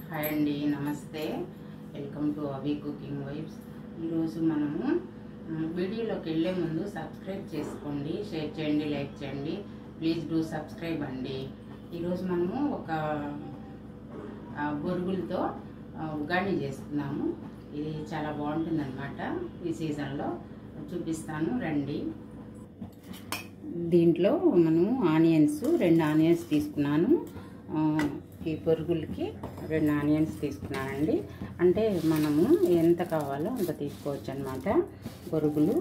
Hi అండి, నమస్తే. Welcome to అవి కుకింగ్ వైబ్స్. ఈరోజు మనము వీడియోలోకి వెళ్ళే ముందు సబ్స్క్రైబ్ చేసుకోండి, షేర్ చేయండి, లైక్ చేయండి. ప్లీజ్ డూ సబ్స్క్రైబ్ అండి. ఈరోజు మనము ఒక బొరుగులతో ఉగాని చేసుకున్నాము. ఇది చాలా బాగుంటుందన్నమాట. ఈ సీజన్లో చూపిస్తాను, రండి. దీంట్లో మనము రెండు ఆనియన్స్ తీసుకున్నాను. ఈ బొరుగులకి 2 ఆనియన్స్ తీసుకున్నానండి. అంటే మనము ఎంత కావాలో అంత తీసుకోవచ్చు అన్నమాట. బొరుగులు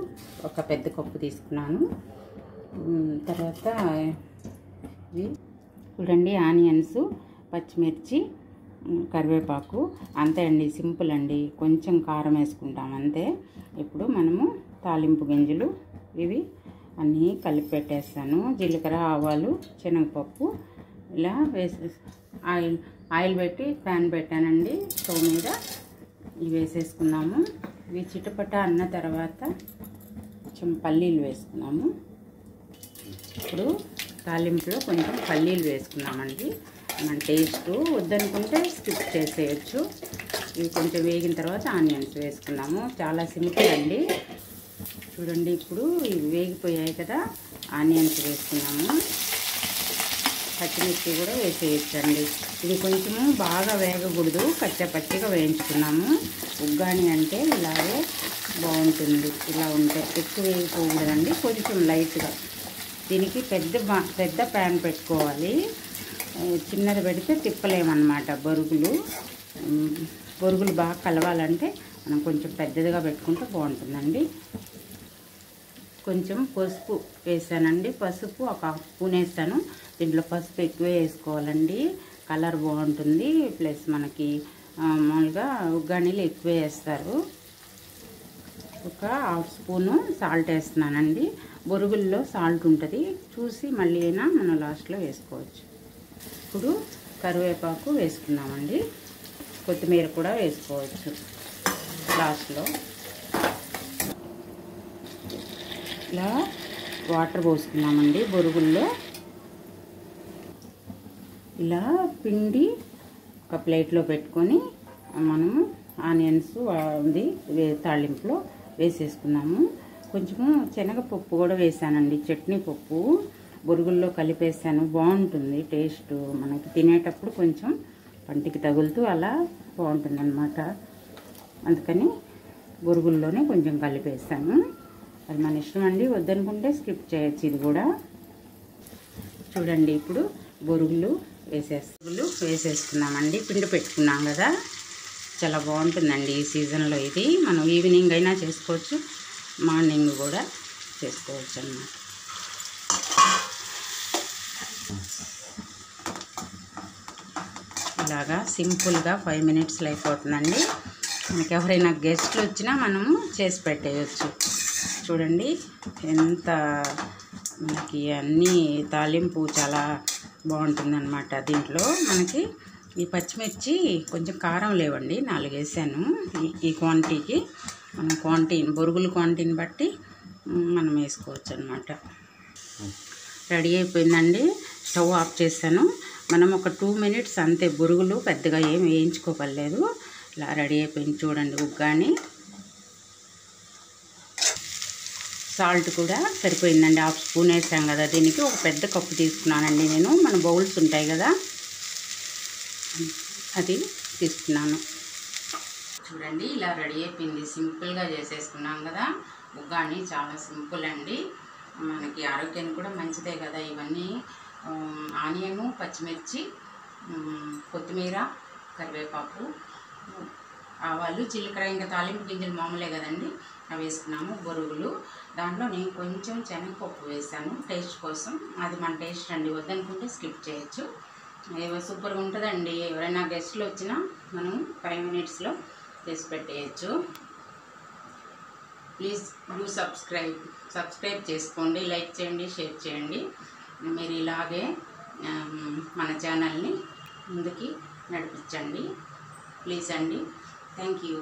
ఒక పెద్ద కప్పు తీసుకున్నాను. తర్వాత ఇవి చూడండి, ఆనియన్స్, పచ్చిమిర్చి, కరివేపాకు, అంతే అండి. సింపుల్ అండి. కొంచెం కారం వేసుకుంటాం అంతే. ఇప్పుడు మనము తాలింపు గింజలు ఇవి అన్నీ కలిపి పెట్టేస్తాను. జీలకర్ర, ఆవాలు, శనగపప్పు ఇలా ఆయిల్ పెట్టి ప్యాన్ పెట్టానండి స్టవ్ మీద. ఇవి వేసేసుకున్నాము. ఇవి చిటపట అన్న తర్వాత కొంచెం పల్లీలు వేసుకున్నాము. ఇప్పుడు తాలింపులో కొంచెం పల్లీలు వేసుకున్నామండి. మన టేస్ట్ వద్దనుకుంటే స్కిప్ చేసేయచ్చు. ఇవి కొంచెం వేగిన తర్వాత ఆనియన్స్ వేసుకున్నాము. చాలా సింపుల్ అండి. చూడండి, ఇప్పుడు ఇవి వేగిపోయాయి కదా, ఆనియన్స్ వేసుకున్నాము. పచ్చిమిర్చి కూడా వేసేయచ్చండి. ఇది కొంచెము బాగా వేగకూడదు, పచ్చిగా వేయించుకున్నాము. ఉగ్గాని అంటే ఇలాగే బాగుంటుంది. ఇలా ఉంటే ఎక్కువ వేయకూడదండి, కొంచెం లైట్గా. దీనికి పెద్ద ప్యాన్ పెట్టుకోవాలి. చిన్నది పెడితే తిప్పలేమన్నమాట. బొరుగులు బాగా కలవాలంటే మనం కొంచెం పెద్దదిగా పెట్టుకుంటే బాగుంటుందండి. కొంచెం పసుపు వేసానండి. పసుపు ఒక 1 స్పూన్ వేస్తాను. దీంట్లో పసుపు ఎక్కువే వేసుకోవాలండి, కలర్ బాగుంటుంది. ప్లస్ మనకి మామూలుగా ఉగ్గానీలు ఎక్కువే వేస్తారు. ఒక 1/2 స్పూను సాల్ట్ వేస్తున్నానండి. బొరుగుల్లో సాల్ట్ ఉంటుంది, చూసి మళ్ళీ అయినా మనం లాస్ట్లో వేసుకోవచ్చు. ఇప్పుడు కరివేపాకు వేసుకున్నామండి. కొత్తిమీర కూడా వేసుకోవచ్చు లాస్ట్లో. ఇలా వాటర్ పోసుకున్నామండి బొరుగుల్లో. ఇలా పిండి ఒక ప్లేట్లో పెట్టుకొని మనము ఆనియన్స్ తాళింపులో వేసేసుకున్నాము. కొంచెము శనగపప్పు కూడా వేసానండి, చట్నీ పప్పు బొరుగుల్లో కలిపేసాను. బాగుంటుంది టేస్ట్. మనకి తినేటప్పుడు కొంచెం పంటికి తగులుతూ అలా బాగుంటుంది అన్నమాట. అందుకని బొరుగుల్లోనే కొంచెం కలిపేసాను. అది మన ఇష్టం అండి, వద్దనుకుంటే స్కిప్ చేయొచ్చు. ఇది కూడా చూడండి. ఇప్పుడు బొరుగులు వేసేసుకున్నామండి. పిండి పెట్టుకున్నాం కదా, చాలా బాగుంటుందండి ఈ సీజన్లో. ఇది మనం ఈవినింగ్ అయినా చేసుకోవచ్చు, మార్నింగ్ కూడా చేసుకోవచ్చు అన్నమాట. ఇలాగా సింపుల్గా 5 మినిట్స్లో అయిపోతుందండి. మనకి ఎవరైనా గెస్ట్లు వచ్చినా మనము చేసి పెట్టేయచ్చు. చూడండి, ఎంత మనకి అన్నీ తాలింపు చాలా బాగుంటుందన్నమాట. దీంట్లో మనకి ఈ పచ్చిమిర్చి కొంచెం కారం లేవండి, 4 వేసాను. ఈ క్వాంటిటీకి మనం బొరుగుల క్వాంటిటీని బట్టి మనం వేసుకోవచ్చు అన్నమాట. రెడీ అయిపోయిందండి. స్టవ్ ఆఫ్ చేశాను. మనం ఒక 2 మినిట్స్ అంతే. బొరుగులు పెద్దగా ఏం వేయించుకోవలేదు. ఇలా రెడీ అయిపోయింది. చూడండి ఉగ్గాని. సాల్ట్ కూడా సరిపోయిందండి. 1/2 స్పూన్ వేసాం కదా, దీనికి ఒక పెద్ద కప్పు తీసుకున్నానండి నేను. మన బౌల్స్ ఉంటాయి కదా, అది తీసుకున్నాను. చూడండి, ఇలా రెడీ అయిపోయింది. సింపుల్గా చేసేసుకున్నాం కదా ఉగ్గాని. చాలా సింపుల్ అండి. మనకి ఆరోగ్యానికి కూడా మంచిదే కదా ఇవన్నీ. ఆనియను, పచ్చిమిర్చి, కొత్తిమీర, కరివేపాకు, ఆవాలు, జీలకర్ర, ఇంకా తాలింపు గింజలు మామూలే కదండి, అవి వేసుకున్నాము. బొరుగులు, దాంట్లో నేను కొంచెం శనగపప్పు వేసాను టేస్ట్ కోసం. అది మన టేస్ట్ అండి, వద్దనుకుంటే స్కిప్ చేయొచ్చు. సూపర్గా ఉంటుందండి. ఎవరైనా గెస్ట్లు వచ్చినా మనం 5 మినిట్స్లో చేసి పెట్టేయచ్చు. ప్లీజ్ డూ సబ్స్క్రైబ్ చేసుకోండి, లైక్ చేయండి, షేర్ చేయండి. మీరు ఇలాగే మన ఛానల్ని ముందుకి నడిపించండి ప్లీజ్ అండి. Thank you.